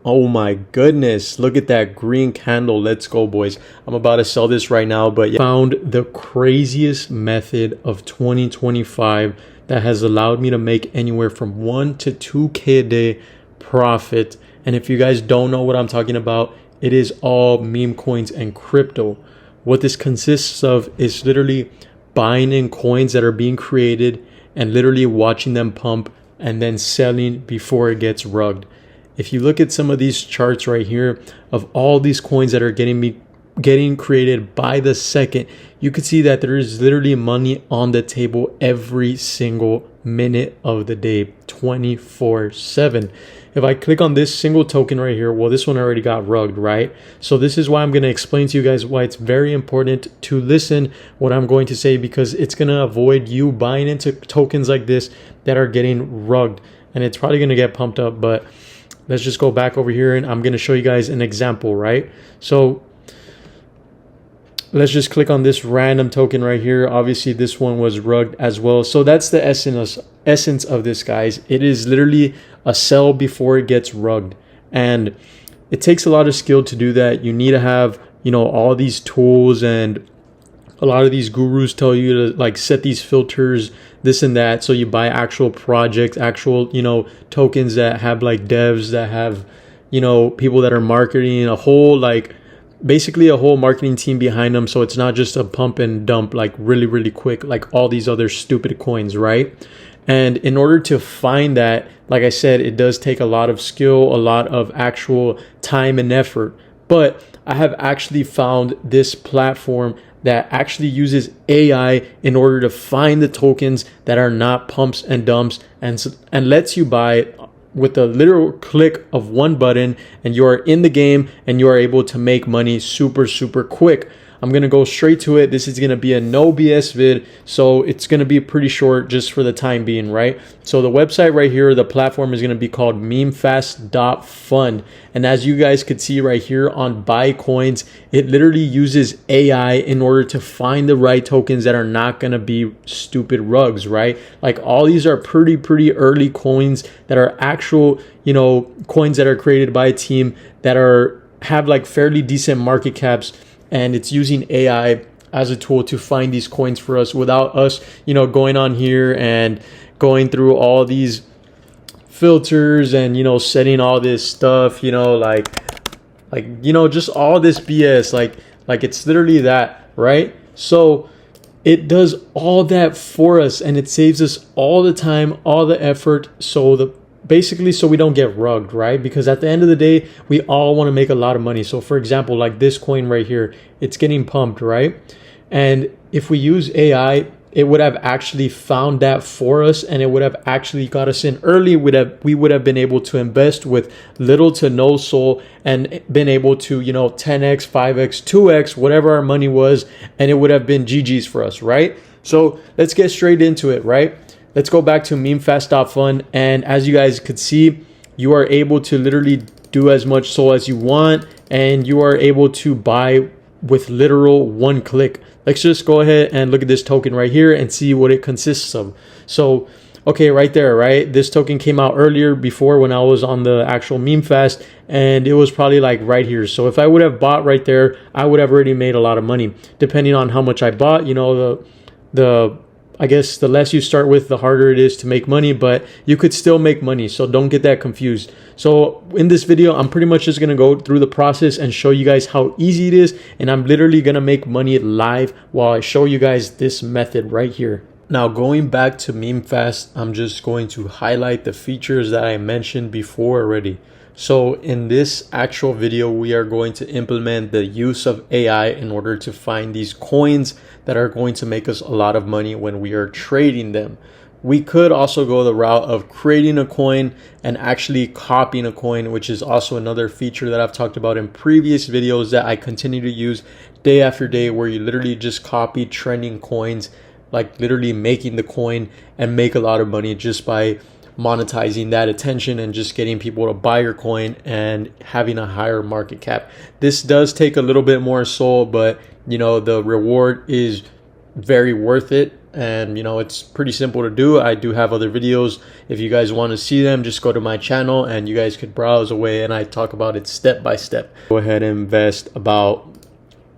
Oh my goodness, look at that green candle. Let's go, boys. I'm about to sell this right now, but yeah, found the craziest method of 2025 that has allowed me to make anywhere from 1 to 2K a day profit. And if you guys don't know what I'm talking about, it is all meme coins and crypto. What this consists of is literally buying in coins that are being created and literally watching them pump and then selling before it gets rugged. If you look at some of these charts right here of all these coins that are getting created by the second, you can see that there is literally money on the table every single minute of the day, 24/7. If I click on this single token right here, well, this one already got rugged, right? So this is why I'm going to explain to you guys why it's very important to listen what I'm going to say, because it's going to avoid you buying into tokens like this that are getting rugged, and it's probably going to get pumped up. But let's just go back over here and I'm going to show you guys an example, right? So let's just click on this random token right here. Obviously this one was rugged as well. So that's the essence of this, guys. It is literally a sell before it gets rugged, and it takes a lot of skill to do that. You need to have, you know, all these tools, and a lot of these gurus tell you to like set these filters, this and that. So you buy actual projects, actual, you know, tokens that have like devs, that have, you know, people that are marketing, a whole like basically a whole marketing team behind them. So it's not just a pump and dump like really quick like all these other stupid coins, right? And in order to find that, like I said, it does take a lot of skill, a lot of actual time and effort. But I have actually found this platform that actually uses AI in order to find the tokens that are not pumps and dumps, and lets you buy with a literal click of one button, and you are in the game and you are able to make money super quick. I'm gonna go straight to it. This is gonna be a no BS vid, so it's gonna be pretty short just for the time being, right? So the website right here, the platform is gonna be called coinfast.fun, and as you guys could see right here on buy coins, it literally uses AI in order to find the right tokens that are not gonna be stupid rugs, right? Like all these are pretty early coins that are actual, you know, coins that are created by a team that have like fairly decent market caps. And it's using AI as a tool to find these coins for us without us, you know, going on here and going through all these filters and, you know, setting all this stuff, you know, like, you know, just all this BS, like it's literally that, right? So it does all that for us, and it saves us all the time, all the effort. So basically so we don't get rugged, right? Because at the end of the day, we all want to make a lot of money. So for example, like this coin right here, it's getting pumped, right? And if we use AI, it would have actually found that for us, and it would have actually got us in early. We would have been able to invest with little to no soul and been able to, you know, 10x, 5x, 2x, whatever our money was, and it would have been GG's for us, right? So let's get straight into it, right? Let's go back to coinfast.fun, and as you guys could see, you are able to literally do as much SOL as you want, and you are able to buy with literal one click. Let's just go ahead and look at this token right here and see what it consists of. So, okay, right there, right? This token came out earlier before when I was on the actual memefast, and it was probably like right here. So if I would have bought right there, I would have already made a lot of money. Depending on how much I bought, you know, I guess the less you start with, the harder it is to make money, but you could still make money. So don't get that confused. So in this video, I'm pretty much just going to go through the process and show you guys how easy it is. And I'm literally going to make money live while I show you guys this method right here. Now, going back to memefast, I'm just going to highlight the features that I mentioned before already. So in this actual video, we are going to implement the use of AI in order to find these coins that are going to make us a lot of money when we are trading them. We could also go the route of creating a coin and actually copying a coin, which is also another feature that I've talked about in previous videos that I continue to use day after day, where you literally just copy trending coins, like literally making the coin and make a lot of money just by monetizing that attention and just getting people to buy your coin and having a higher market cap. This does take a little bit more SOL, but you know, the reward is very worth it. and you know, it's pretty simple to do. I do have other videos. If you guys want to see them, just go to my channel and you guys could browse away, and I talk about it step by step. Go ahead and invest about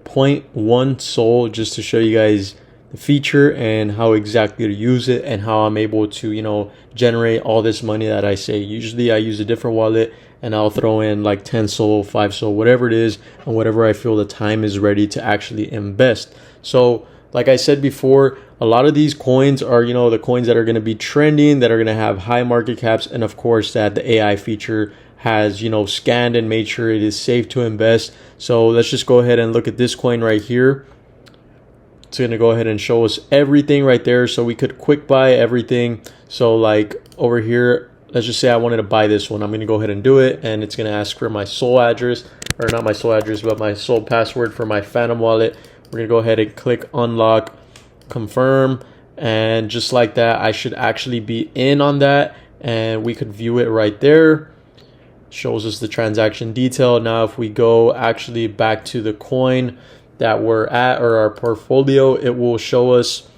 0.1 Sol just to show you guys the feature and how exactly to use it, and how I'm able to, you know, generate all this money that I say. Usually I use a different wallet and I'll throw in like 10 Sol, 5 Sol, whatever it is, and whatever I feel the time is ready to actually invest. So like I said before, a lot of these coins are, you know, the coins that are going to be trending, that are going to have high market caps, and of course that the AI feature has, you know, scanned and made sure it is safe to invest. So let's just go ahead and look at this coin right here. It's going to go ahead and show us everything right there, so we could quick buy everything. So like over here, let's just say I wanted to buy this one. I'm going to go ahead and do it, and it's going to ask for my Sol address, or not my Sol address, but my Sol password for my Phantom wallet. We're going to go ahead and click unlock, confirm, and just like that, I should actually be in on that, and we could view it right there. Shows us the transaction detail. Now if we go actually back to the coin that we're at, or our portfolio, it will show us,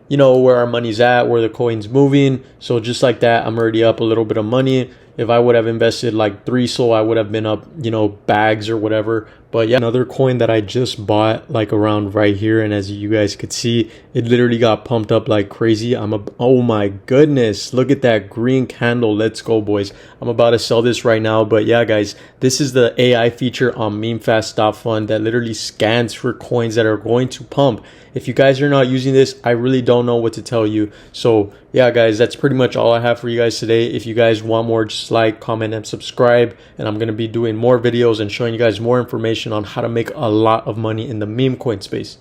you know, where our money's at, where the coin's moving. So just like that, I'm already up a little bit of money. If I would have invested like 3 Sol, I would have been up, you know, bags or whatever. But yeah, another coin that I just bought like around right here, and as you guys could see, it literally got pumped up like crazy. Oh my goodness, look at that green candle. Let's go, boys. I'm about to sell this right now. But yeah, guys, this is the AI feature on coinfast.fun that literally scans for coins that are going to pump. If you guys are not using this, I really don't know what to tell you. So yeah, guys, that's pretty much all I have for you guys today. If you guys want more, just like, comment, and subscribe. And I'm going to be doing more videos and showing you guys more information on how to make a lot of money in the meme coin space.